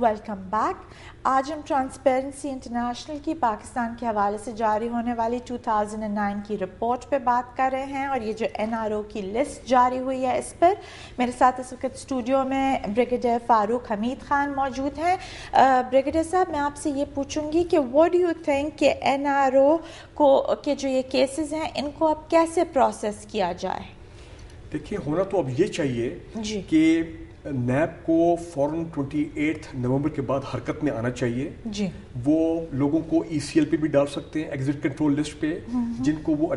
Welcome back. آج ہم transparency international کی پاکستان کے حوالے سے جاری ہونے والی 2009 کی رپورٹ پہ بات کر رہے ہیں, اور یہ جو NRO کی لسٹ جاری ہوئی ہے اس پر میرے ساتھ اس وقت اسٹوڈیو میں بریگیڈیئر فاروق حمید خان موجود ہیں. بریگیڈیئر صاحب, میں آپ سے یہ پوچھوں گی کہ واٹ ڈو یو تھنک کہ NRO کو کے جو یہ کیسز ہیں ان کو اب کیسے پروسیس کیا جائے؟ دیکھیے, ہونا تو اب یہ چاہیے جی کہ نیب کو فوراً 28 نومبر کے بعد حرکت میں آنا چاہیے. جی وہ لوگوں کو ECL پہ بھی ڈال سکتے ہیں, ایگزٹ کنٹرول لسٹ پہ, جن کو وہ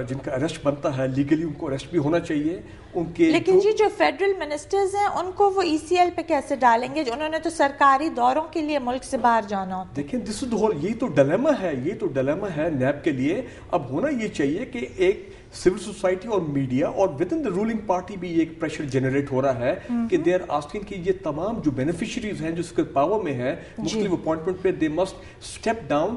جن کا اریسٹ بنتا ہے لیگلی ان کو اریسٹ بھی ہونا چاہیے. ان کے لیکن جی جو فیڈرل منسٹرز ہیں ان کو وہ ECL پہ کیسے ڈالیں گے؟ انہوں نے تو سرکاری دوروں کے لیے ملک سے باہر جانا ہوتا ہے. دیکھیں, دس از ہول, یہی تو ڈیلیما ہے نیب کے لیے. اب ہونا یہ چاہیے کہ ایک سول سوسائٹی اور میڈیا اور with in the ruling party بھی ایک پریشر جنریٹ ہو رہا ہے کہ دے آر آسکنگ کہ یہ تمام جو بینیفیشریز ہیں جو اس کے پاور میں ہیں مختلف اپوائنٹمنٹ پہ, they must step down,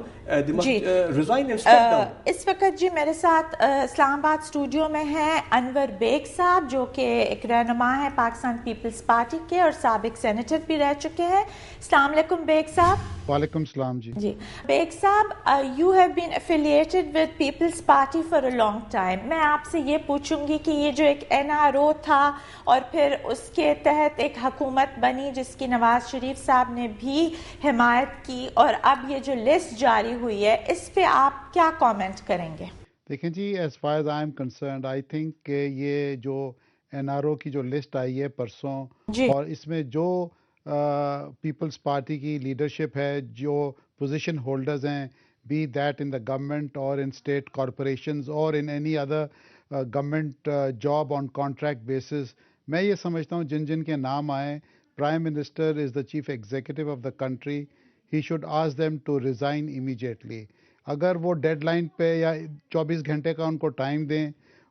they must resign and step down. اس وقت جی میرے ساتھ اسلام آباد اسٹوڈیو میں ہیں انور بیگ صاحب, جو کہ ایک رہنما ہے پاکستان پیپلز پارٹی کے اور سابق سینیٹر بھی رہ چکے ہیں. السلام علیکم بیگ صاحب. وعلیکم السلام. جی بیگ صاحب, you have been affiliated with Peoples Party for a long time. میں آپ سے یہ پوچھوں گی کہ یہ جو ایک NRO تھا اور پھر اس کے تحت ایک حکومت بنی جس کی نواز شریف صاحب نے بھی حمایت کی, اور اب یہ جو لسٹ جاری ہوئی ہے اس پہ آپ کیا کامنٹ کریں گے؟ دیکھیں جی, as far as I am concerned, I think کہ یہ جو NRO کی جو لسٹ آئی ہے پرسوں, اور اس میں جو پیپلز پارٹی کی لیڈرشپ ہے, جو پوزیشن ہولڈرز ہیں, be that in the government or in state corporations or in any other government job on contract basis, میں یہ سمجھتا ہوں جن کے نام آئیں, Prime Minister is the chief executive of the country, he should ask them to resign immediately. اگر وہ ڈیڈ لائن پہ یا 24 گھنٹے کا ان کو ٹائم دیں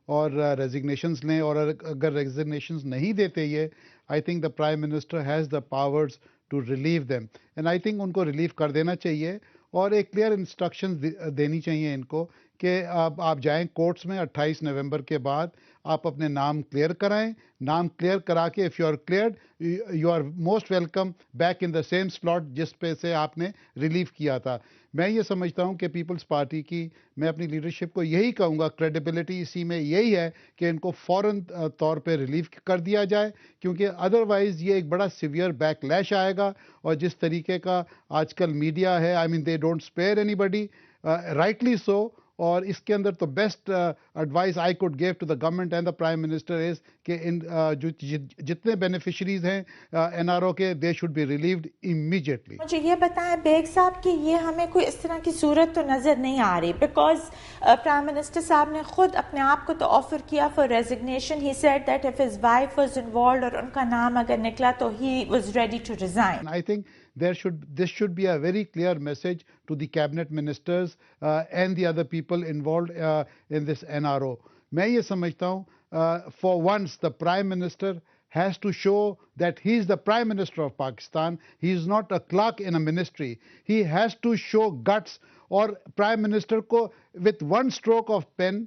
اور ریزگنیشنز لیں, اور اگر ریزگنیشنز نہیں دیتے یہ, I think the Prime Minister has the powers to relieve them, and I think ان کو ریلیو کر دینا چاہیے, اور ایک کلیئر انسٹرکشن دینی چاہیے ان کو کہ آپ جائیں کورٹس میں 28 نومبر کے بعد, آپ اپنے نام کلیئر کرائیں. نام کلیئر کرا کے if you are cleared, you are most welcome back in the same slot جس پہ سے آپ نے ریلیو کیا تھا. میں یہ سمجھتا ہوں کہ پیپلز پارٹی کی, میں اپنی لیڈرشپ کو یہی کہوں گا, کریڈیبلٹی اسی میں یہی ہے کہ ان کو فوراً طور پہ ریلیو کر دیا جائے, کیونکہ ادروائز یہ ایک بڑا سیویئر بیک لیش آئے گا. اور جس طریقے کا آج کل میڈیا ہے, I mean they don't spare anybody, rightly so. اور اس کے اندر تو best advice I could give to the government and the prime minister is کہ ان جو جتنے بینیفیشریز ہیں NRO کے, they should be relieved immediately. مجھے یہ بتائیں بیگ صاحب کہ یہ ہمیں کوئی اس طرح کی صورت تو نظر نہیں آ رہی, بیکاز پرائم منسٹر صاحب نے خود اپنے آپ کو تو آفر کیا for resignation. He said that if his wife was involved اور ان کا نام اگر نکلا تو he was ready to resign. I think this should be a very clear message to the cabinet ministers and the other people involved in this NRO. میں یہ سمجھتا ہوں for once the Prime Minister has to show that he is the Prime Minister of Pakistan. He is not a clerk in a ministry. He has to show guts. اور Prime Minister کو with one stroke of pen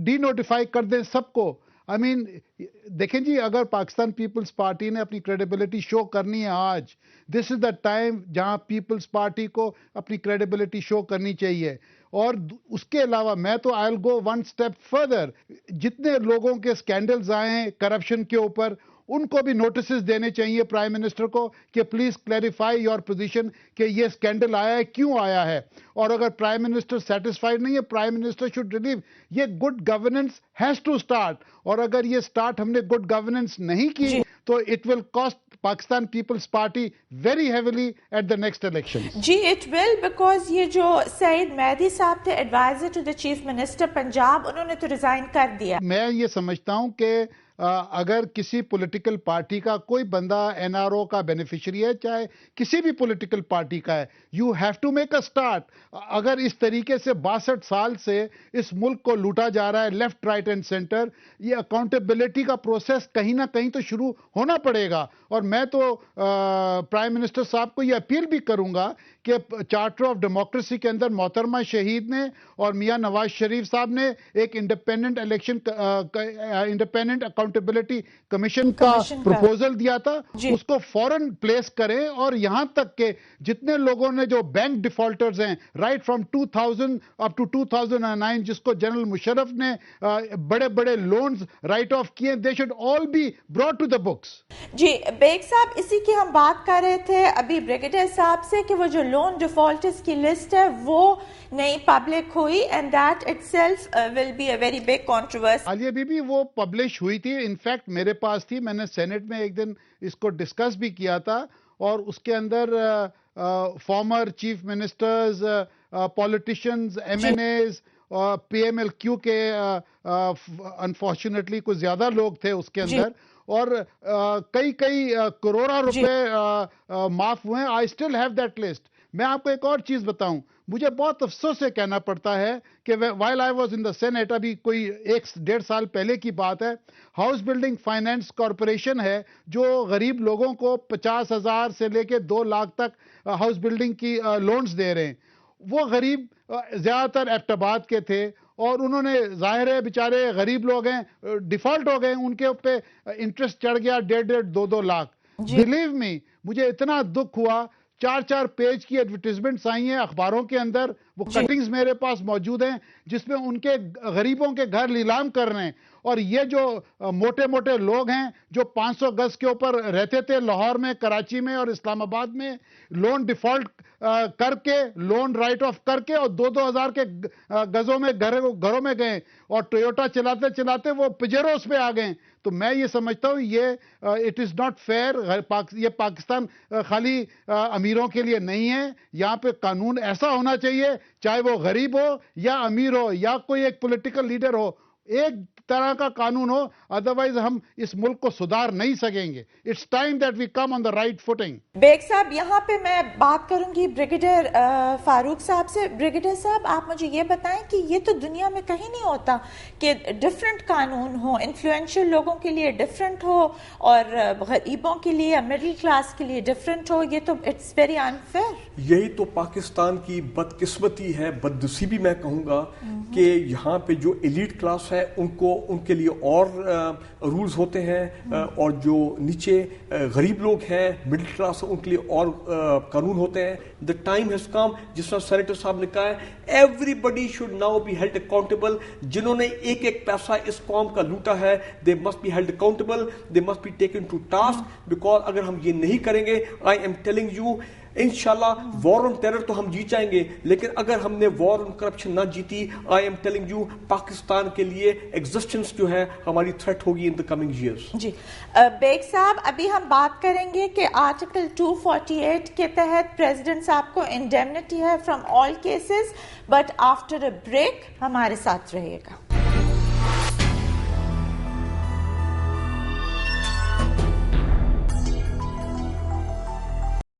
D-notify کر دیں سب کو. I mean, دیکھیں جی, اگر Pakistan Peoples party نے اپنی credibility شو کرنی ہے آج, دس از دا ٹائم جہاں پیپلز پارٹی کو اپنی کریڈیبلٹی شو کرنی چاہیے. اور اس کے علاوہ میں تو آئی ول گو ون اسٹیپ فردر, جتنے لوگوں کے اسکینڈلز آئے ہیں کرپشن کے اوپر, ان کو بھی نوٹسز دینے چاہیے پرائم منسٹر کو کہ پلیز کلیریفائی یور پوزیشن کہ یہ اسکینڈل آیا ہے, کیوں آیا ہے. اور اگر پرائم منسٹر سیٹسفائیڈ نہیں ہے, پرائم منسٹر شوڈ ریلیو. یہ good governance has to start, اور اگر یہ اسٹارٹ ہم نے گڈ گورننس نہیں کی تو it will cost Pakistan Peoples Party very heavily at the next election. جی اٹ ول, بیکاز یہ جو سعید مہدی صاحب تھے advisor to the chief minister Punjab, انہوں نے تو ریزائن کر دیا. میں یہ سمجھتا ہوں کہ اگر کسی پولیٹیکل پارٹی کا کوئی بندہ NRO کا بینیفیشری ہے, چاہے کسی بھی پولیٹیکل پارٹی کا ہے, you have to make a start. اگر اس طریقے سے 62 سال سے اس ملک کو لوٹا جا رہا ہے لیفٹ رائٹ اینڈ سینٹر, یہ اکاؤنٹیبلٹی کا پروسیس کہیں نہ کہیں تو شروع ہونا پڑے گا. اور میں تو پرائم منسٹر صاحب کو یہ اپیل بھی کروں گا کہ چارٹر آف ڈیموکریسی کے اندر محترمہ شہید نے اور میاں نواز شریف صاحب نے ایک independent election independent accountability commission کا پروپوزل دیا تھا اس کو فوراً پلیس کریں، اور یہاں تک کہ جتنے لوگوں نے جو بینک ڈیفالٹرز ہیں رائٹ فرام 2000 اپ ٹو 2009 جس کو جنرل مشرف نے بڑے بڑے لونز رائٹ آف کیے، they should all be brought to the books. جی بیگ صاحب، اسی کی ہم بات کر رہے تھے ابھی بریگیڈیئر صاحب سے کہ وہ جو لون ڈیفالٹرز کی لسٹ ہے وہ نئی پبلک ہوئی and that itself will be a very big controversy. Aliya بی بی وہ پبلش ہوئی تھی، انفیکٹ میرے پاس تھی، میں نے سینٹ میں ایک دن اس کو ڈسکس بھی کیا تھا، اور اس کے اندر former chief ministers, politicians, M N As, P M L Q کے انفارچونیٹلی کچھ زیادہ لوگ تھے اس کے اندر، اور کئی کروڑا روپے معاف ہوئے ہیں. I still have that list. میں آپ کو ایک اور چیز بتاؤں، مجھے بہت افسوس سے کہنا پڑتا ہے کہ while I was in the Senate، ابھی کوئی 1.5 سال پہلے کی بات ہے، ہاؤس بلڈنگ فائنینس کارپوریشن ہے جو غریب لوگوں کو 50,000 سے لے کے 2 لاکھ تک ہاؤس بلڈنگ کی لونز دے رہے ہیں. وہ غریب زیادہ تر ایبٹ آباد کے تھے، اور انہوں نے ظاہر ہے بیچارے غریب لوگ ہیں، ڈیفالٹ ہو گئے، ان کے اوپر انٹرسٹ چڑھ گیا 1.5-2 لاکھ. بلیو می، مجھے اتنا دکھ ہوا. 4 پیج کی ایڈورٹیزمنٹس آئی ہیں اخباروں کے اندر، وہ کٹنگز میرے پاس موجود ہیں جس میں ان کے غریبوں کے گھر نیلام کر رہے ہیں. اور یہ جو موٹے لوگ ہیں جو 500 گز کے اوپر رہتے تھے لاہور میں، کراچی میں اور اسلام آباد میں، لون ڈیفالٹ کر کے، لون رائٹ آف کر کے، اور 2,000 کے گزوں میں گھروں میں گئے، اور ٹویوٹا چلاتے وہ پجیروز پہ آ گئے. تو میں یہ سمجھتا ہوں یہ اٹ از ناٹ فیئر. یہ پاکستان خالی امیروں کے لیے نہیں ہے، یہاں پہ قانون ایسا ہونا چاہیے، چاہے وہ غریب ہو یا امیر ہو یا کوئی ایک پولیٹیکل لیڈر ہو، ایک طرح کا قانون ہو، ادروائز ہم اس ملک کو سدھار نہیں سکیں گے. It's time that we come on the right footing. Baig صاحب، یہاں پہ میں بات کروں گی بریگیڈیئر فاروق صاحب سے. بریگیڈیئر صاحب، آپ مجھے یہ بتائیں کہ یہ تو دنیا میں کہیں نہیں ہوتا کہ ڈفرینٹ قانون ہو، انفلوئنشل لوگوں کے لیے ڈفرینٹ ہو اور غریبوں کے لیے، مڈل کلاس کے لیے ڈفرینٹ ہو. یہ تو اٹس ویری انفیئر. یہی تو پاکستان کی بدقسمتی ہے، بدنصیبی میں کہوں گا، کہ یہاں پہ جو ایلیٹ کلاس ہے ان کے لیے اور رولز ہوتے ہیں، اور جو نیچے غریب لوگ ہیں، مڈل کلاس، ان کے لیے اور قانون ہوتے ہیں. دا ٹائم ہیز کم، جس طرح سینیٹر صاحب نے کہا ہے، everybody should now be held accountable. جنہوں نے ایک پیسہ اس قوم کا لوٹا ہے، they must be held accountable, they must be taken to task. Because اگر ہم یہ نہیں کریں گے، آئی ایم ٹیلنگ یو، انشاءاللہ وار آن ٹیرر تو ہم جیت جائیں گے، لیکن اگر ہم نے وار آن کرپشن نہ جیتی، I am telling you, Pakistan کے لیے ایگزسٹنس جو ہے ہماری تھریٹ ہوگی ان دا کمنگ ایئرز. جی بیگ صاحب، ابھی ہم بات کریں گے کہ آرٹیکل 248 کے تحت پریزیڈنٹ صاحب کو انڈیمنٹی ہے from all cases, but after a break ہمارے ساتھ رہیے گا.